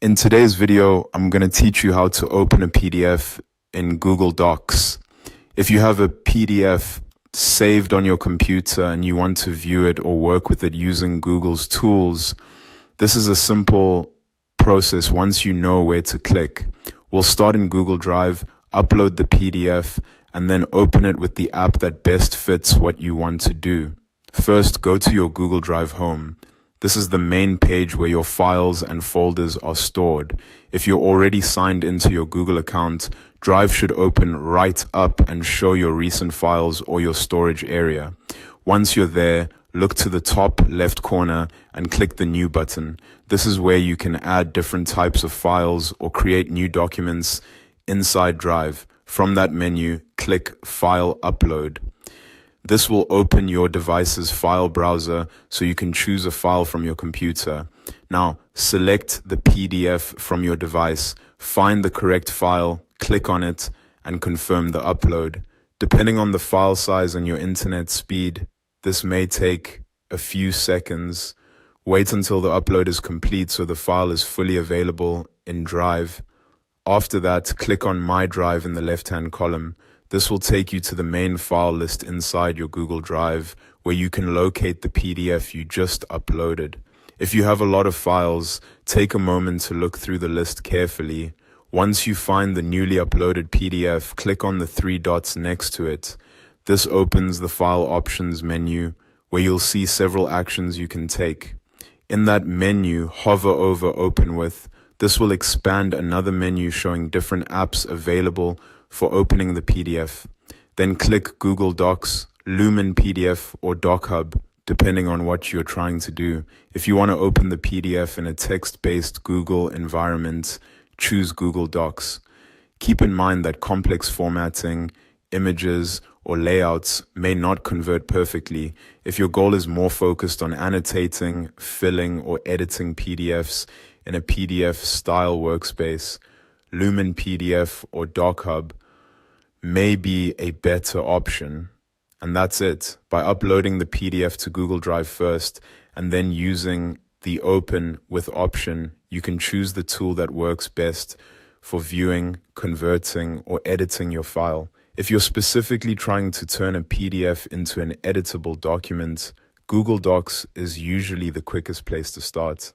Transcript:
In today's video, I'm going to teach you how to open a PDF in Google Docs. If you have a PDF saved on your computer and you want to view it or work with it using Google's tools, this is a simple process once you know where to click. We'll start in Google Drive, upload the PDF, and then open it with the app that best fits what you want to do. First, go to your Google Drive home. This is the main page where your files and folders are stored. If you're already signed into your Google account, Drive should open right up and show your recent files or your storage area. Once you're there, look to the top left corner and click the New button. This is where you can add different types of files or create new documents inside Drive. From that menu, click File Upload. This will open your device's file browser so you can choose a file from your computer. Now, select the PDF from your device, find the correct file, click on it, and confirm the upload. Depending on the file size and your internet speed, this may take a few seconds. Wait until the upload is complete so the file is fully available in Drive. After that, click on My Drive in the left-hand column. This will take you to the main file list inside your Google Drive, where you can locate the PDF you just uploaded. If you have a lot of files, take a moment to look through the list carefully. Once you find the newly uploaded PDF, click on the three dots next to it. This opens the File Options menu, where you'll see several actions you can take. In that menu, hover over Open With. This will expand another menu showing different apps available for opening the PDF. Then click Google Docs, Lumen PDF, or DocHub, depending on what you're trying to do. If you want to open the PDF in a text-based Google environment, choose Google Docs. Keep in mind that complex formatting, images, or layouts may not convert perfectly. If your goal is more focused on annotating, filling, or editing PDFs in a PDF style workspace, Lumen PDF or DocHub may be a better option. And that's it. By uploading the PDF to Google Drive first and then using the Open With option, you can choose the tool that works best for viewing, converting, or editing your file. If you're specifically trying to turn a PDF into an editable document, Google Docs is usually the quickest place to start.